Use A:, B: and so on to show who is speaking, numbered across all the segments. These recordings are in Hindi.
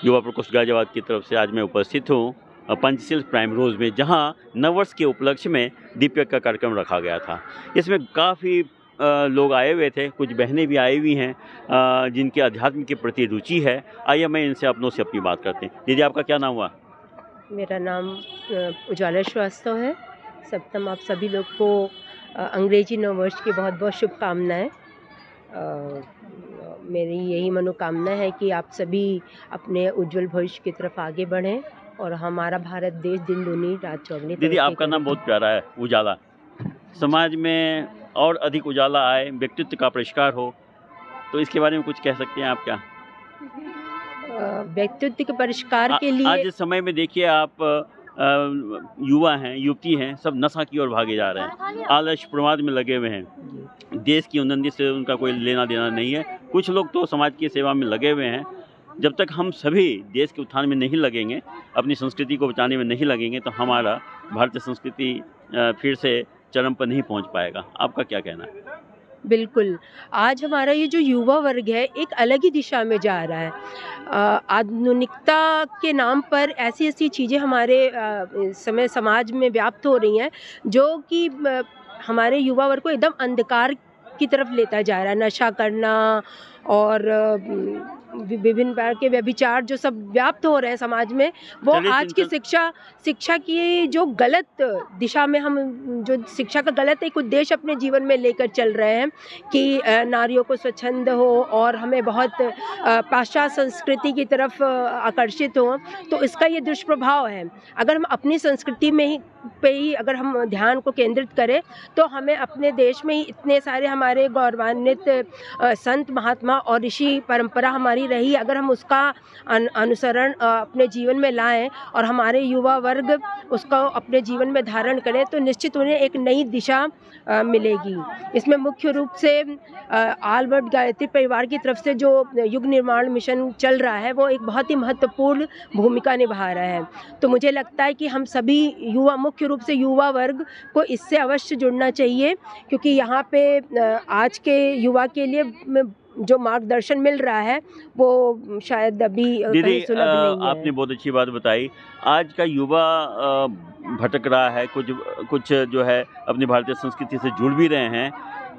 A: युवा प्रकोष्ठ गाजियाबाद की तरफ से आज मैं उपस्थित हूँ पंचशील प्राइम रोज में, जहाँ नववर्ष के उपलक्ष्य में दीपक का कार्यक्रम रखा गया था। इसमें काफ़ी लोग आए हुए थे, कुछ बहनें भी आई हुई हैं जिनके अध्यात्म के प्रति रुचि है। आइए मैं इनसे अपनों से अपनी बात करते हैं। दीदी, आपका क्या नाम हुआ?
B: मेरा नाम उजाला श्रीवास्तव है। सप्तम आप सभी लोग को अंग्रेजी नववर्ष की बहुत बहुत शुभकामनाएं। मेरी यही मनोकामना है कि आप सभी अपने उज्जवल भविष्य की तरफ आगे बढ़ें और हमारा भारत देश दिन दूनी रात चौगुनी।
A: दीदी, आपका नाम बहुत प्यारा है, उजाला। समाज में और अधिक उजाला आए, व्यक्तित्व का परिष्कार हो, तो इसके बारे में कुछ कह सकते हैं आप क्या?
B: व्यक्तित्व के परिष्कार के लिए
A: आज समय में देखिए आप युवा हैं, युवती हैं, सब नशा की ओर भागे जा रहे हैं, आलस प्रमाद में लगे हुए हैं। देश की उन्नति से उनका कोई लेना देना नहीं है। कुछ लोग तो समाज की सेवा में लगे हुए हैं। जब तक हम सभी देश के उत्थान में नहीं लगेंगे, अपनी संस्कृति को बचाने में नहीं लगेंगे, तो हमारा भारतीय संस्कृति फिर से चरम पर नहीं पहुंच पाएगा। आपका क्या कहना है?
B: बिल्कुल, आज हमारा ये जो युवा वर्ग है एक अलग ही दिशा में जा रहा है। आधुनिकता के नाम पर ऐसी ऐसी चीज़ें हमारे समय समाज में व्याप्त हो रही हैं जो कि हमारे युवा वर्ग को एकदम अंधकार की तरफ लेता जा रहा है। नशा करना और विभिन्न प्रकार के व्यभिचार जो सब व्याप्त हो रहे हैं समाज में, वो आज की शिक्षा की जो गलत दिशा में हम जो शिक्षा का गलत एक उद्देश्य अपने जीवन में लेकर चल रहे हैं कि नारियों को स्वच्छंद हो और हमें बहुत पाश्चात्य संस्कृति की तरफ आकर्षित हो, तो इसका ये दुष्प्रभाव है। अगर हम अपनी संस्कृति में ही अगर हम ध्यान को केंद्रित करें, तो हमें अपने देश में ही इतने सारे हमारे गौरवान्वित संत महात्मा और ऋषि परंपरा हमारी रही, अगर हम उसका अनुसरण अपने जीवन में लाएं और हमारे युवा वर्ग उसका अपने जीवन में धारण करें, तो निश्चित उन्हें एक नई दिशा मिलेगी। इसमें मुख्य रूप से आलबर्ट गायत्री परिवार की तरफ से जो युग निर्माण मिशन चल रहा है, वो एक बहुत ही महत्वपूर्ण भूमिका निभा रहा है। तो मुझे लगता है कि हम सभी युवा, मुख्य रूप से युवा वर्ग को इससे अवश्य जुड़ना चाहिए, क्योंकि यहाँ पे आज के युवा के लिए जो मार्गदर्शन मिल रहा है वो शायद अभी कहीं सुलभ नहीं है।
A: आपने बहुत अच्छी बात बताई। आज का युवा भटक रहा है, कुछ जो है अपनी भारतीय संस्कृति से जुड़ भी रहे हैं।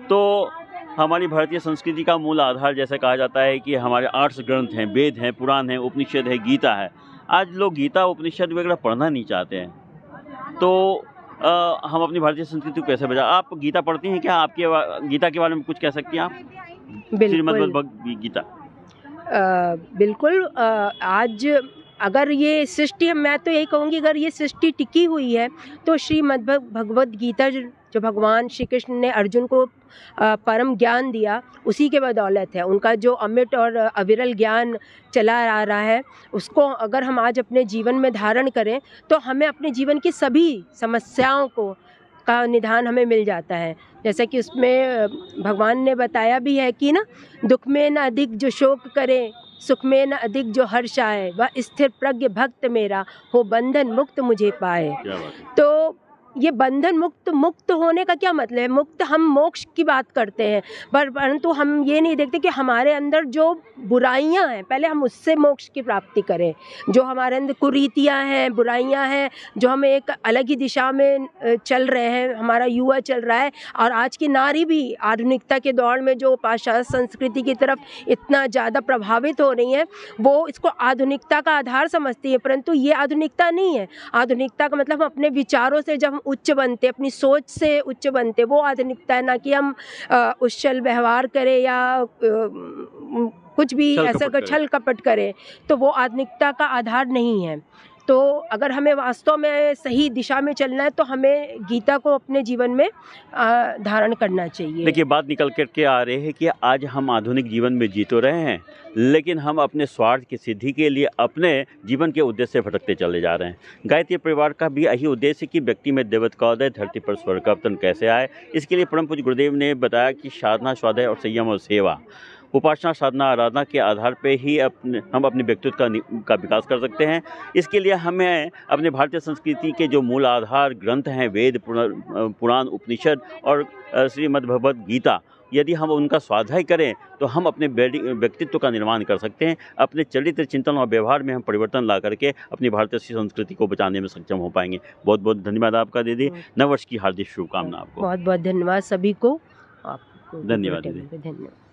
A: तो हमारी भारतीय संस्कृति का मूल आधार, जैसे कहा जाता है कि हमारे 8 ग्रंथ हैं, वेद हैं, पुराण हैं, उपनिषद है, गीता है। आज लोग गीता उपनिषद वगैरह पढ़ना नहीं चाहते हैं, तो हम अपनी भारतीय संस्कृति को कैसे बचा? आप गीता पढ़ती हैं क्या? आपके गीता के बारे में कुछ कह सकती हैं आप? श्रीमद् भगवद गीता।
B: बिल्कुल। आज अगर ये सृष्टि, मैं तो यही कहूँगी, अगर ये सृष्टि टिकी हुई है तो श्रीमद् भगवद गीता जो भगवान श्री कृष्ण ने अर्जुन को परम ज्ञान दिया, उसी के बदौलत है। उनका जो अमिट और अविरल ज्ञान चला आ रहा है, उसको अगर हम आज अपने जीवन में धारण करें, तो हमें अपने जीवन की सभी समस्याओं का निदान हमें मिल जाता है। जैसा कि उसमें भगवान ने बताया भी है कि ना, दुख में न अधिक जो शोक करे, सुख में न अधिक जो हर्ष आए, वह स्थिर प्रज्ञ भक्त मेरा हो बंधन मुक्त मुझे पाए। तो ये बंधन मुक्त होने का क्या मतलब है? मुक्त, हम मोक्ष की बात करते हैं, परंतु हम ये नहीं देखते कि हमारे अंदर जो बुराइयां हैं, पहले हम उससे मोक्ष की प्राप्ति करें। जो हमारे अंदर कुरीतियां हैं, बुराइयां हैं, जो हमें एक अलग ही दिशा में चल रहे हैं, हमारा युवा चल रहा है। और आज की नारी भी आधुनिकता के दौर में जो पाश्चात्य संस्कृति की तरफ इतना ज़्यादा प्रभावित हो रही है, वो इसको आधुनिकता का आधार समझती है, परंतु ये आधुनिकता नहीं है। आधुनिकता का मतलब हम अपने विचारों से जब उच्च बनते, अपनी सोच से उच्च बनते, वो आधुनिकता है। ना कि हम उच्छल व्यवहार करें या कुछ भी ऐसा छल कपट करें, तो वो आधुनिकता का आधार नहीं है। तो अगर हमें वास्तव में सही दिशा में चलना है, तो हमें गीता को अपने जीवन में धारण करना चाहिए।
A: देखिए, बात निकल करके आ रही है कि आज हम आधुनिक जीवन में जी तो रहे हैं, लेकिन हम अपने स्वार्थ की सिद्धि के लिए अपने जीवन के उद्देश्य से भटकते चले जा रहे हैं। गायत्री परिवार का भी यही उद्देश्य कि व्यक्ति में दैवत का उदय, धरती पर स्वर्ग का अवतरण कैसे आए। इसके लिए परम पूज्य गुरुदेव ने बताया कि साधना, स्वाध्याय और संयम और सेवा, उपासना, साधना, आराधना के आधार पे ही हम अपने व्यक्तित्व का विकास कर सकते हैं। इसके लिए हमें अपने भारतीय संस्कृति के जो मूल आधार ग्रंथ हैं, वेद, पुराण, उपनिषद और श्रीमद् भगवद गीता, यदि हम उनका स्वाध्याय करें तो हम अपने व्यक्तित्व का निर्माण कर सकते हैं, अपने चरित्र चिंतन और व्यवहार में हम परिवर्तन ला करके अपनी भारतीय संस्कृति को बचाने में सक्षम हो पाएंगे। बहुत बहुत धन्यवाद आपका दीदी, नववर्ष की हार्दिक शुभकामना आपको।
B: बहुत बहुत धन्यवाद सभी को, आपको
A: धन्यवाद दीदी।
B: धन्यवाद।